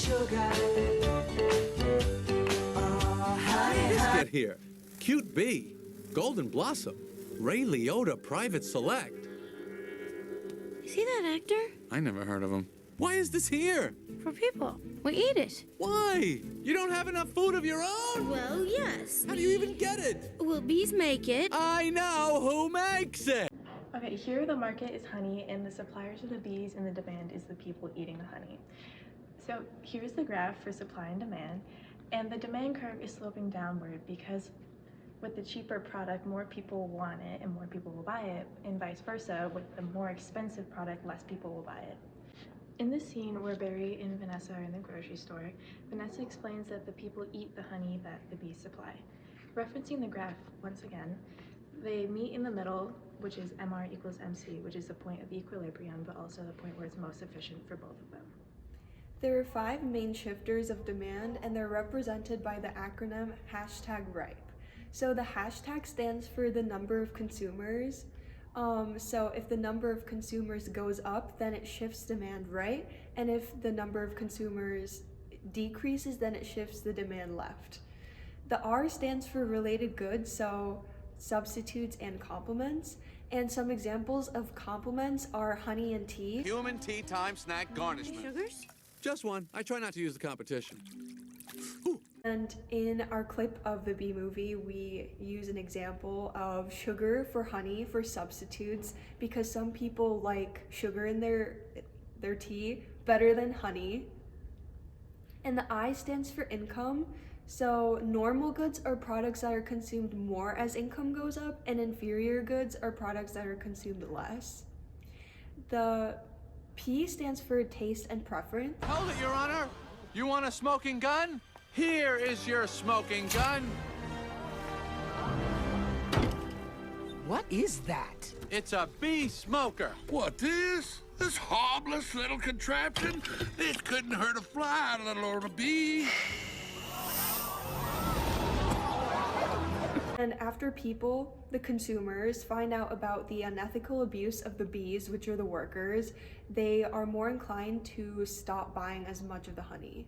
sugar. Get here. Cute Bee, Golden Blossom, Ray Liotta Private Select. Is he that actor? I never heard of him. Why is this here? For people. We eat it. Why? You don't have enough food of your own? Well, yes. How do you even get it? Well, bees make it. I know who makes it. Okay, here the market is honey, and the suppliers are the bees, and the demand is the people eating the honey. So here's the graph for supply and demand, and the demand curve is sloping downward because with the cheaper product, more people want it and more people will buy it, and vice versa. With the more expensive product, less people will buy it. In this scene where Barry and Vanessa are in the grocery store, Vanessa explains that the people eat the honey that the bees supply. Referencing the graph once again, they meet in the middle, which is MR equals MC, which is the point of equilibrium, but also the point where it's most efficient for both of them. There are 5 main shifters of demand, and they're represented by the acronym #RIPE. So the hashtag stands for the number of consumers. So if the number of consumers goes up, then it shifts demand right, and if the number of consumers decreases, then it shifts the demand left. The R stands for related goods, so substitutes and complements, and some examples of complements are honey and tea. Human tea time snack garnishment. Sugars? Just one. I try not to use the competition. And in our clip of the Bee Movie, we use an example of sugar for honey for substitutes because some people like sugar in their tea better than honey. And the I stands for income. So normal goods are products that are consumed more as income goes up, and inferior goods are products that are consumed less. The P stands for taste and preference. Hold it, Your Honor. You want a smoking gun? Here is your smoking gun. What is that? It's a bee smoker. What, this? This harmless little contraption? This couldn't hurt a fly, let alone a bee. And after people, the consumers, find out about the unethical abuse of the bees, which are the workers, they are more inclined to stop buying as much of the honey.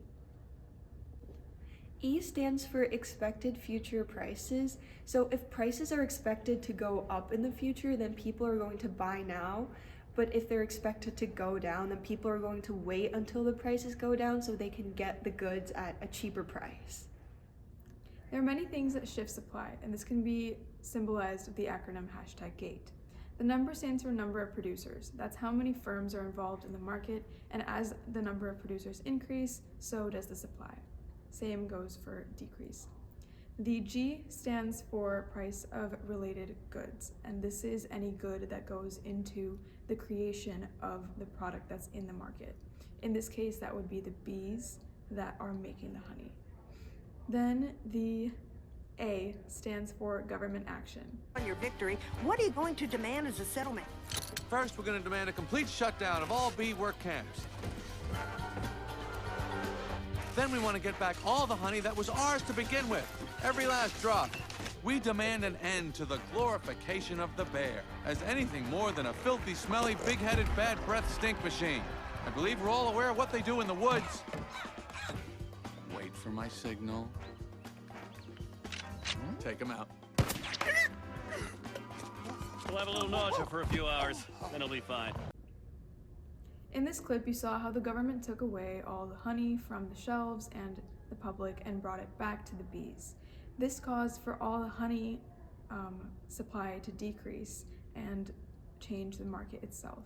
E stands for expected future prices. So if prices are expected to go up in the future, then people are going to buy now. But if they're expected to go down, then people are going to wait until the prices go down so they can get the goods at a cheaper price. There are many things that shift supply, and this can be symbolized with the acronym #GATE. The number stands for number of producers. That's how many firms are involved in the market, and as the number of producers increase, so does the supply. Same goes for decrease. The G stands for price of related goods, and this is any good that goes into the creation of the product that's in the market. In this case, that would be the bees that are making the honey. Then the A stands for government action. On your victory, what are you going to demand as a settlement? First, we're going to demand a complete shutdown of all bee work camps. Then we want to get back all the honey that was ours to begin with, every last drop. We demand an end to the glorification of the bear as anything more than a filthy, smelly, big-headed, bad breath stink machine. I believe we're all aware of what they do in the woods. Wait for my signal. Take them out. We'll have a little nausea for a few hours, then it'll be fine. In this clip, you saw how the government took away all the honey from the shelves and the public and brought it back to the bees. This caused for all the honey supply to decrease and change the market itself.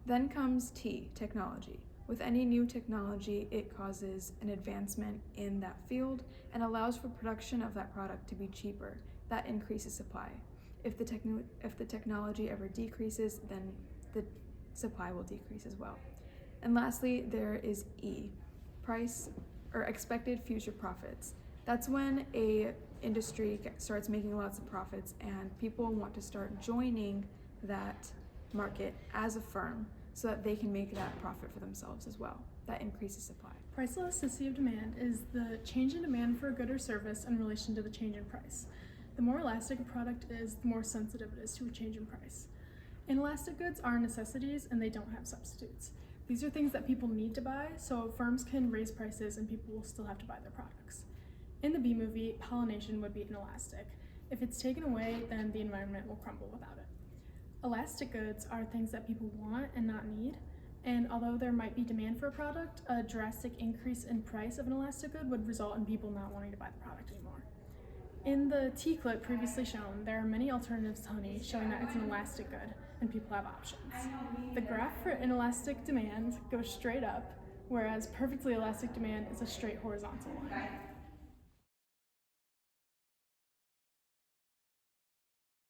Then comes T, technology. With any new technology, it causes an advancement in that field and allows for production of that product to be cheaper. That increases supply. If the technology ever decreases, then the supply will decrease as well. And lastly, there is E, price or expected future profits. That's when a industry starts making lots of profits and people want to start joining that market as a firm so that they can make that profit for themselves as well. That increases supply. Price elasticity of demand is the change in demand for a good or service in relation to the change in price. The more elastic a product is, the more sensitive it is to a change in price. Inelastic goods are necessities and they don't have substitutes. These are things that people need to buy, so firms can raise prices and people will still have to buy their products. In the bee movie, pollination would be inelastic. If it's taken away, then the environment will crumble without it. Elastic goods are things that people want and not need, and although there might be demand for a product, a drastic increase in price of an elastic good would result in people not wanting to buy the product anymore. In the tea clip previously shown, there are many alternatives to honey showing that it's an elastic good and people have options. The graph for inelastic demand goes straight up, whereas perfectly elastic demand is a straight horizontal line.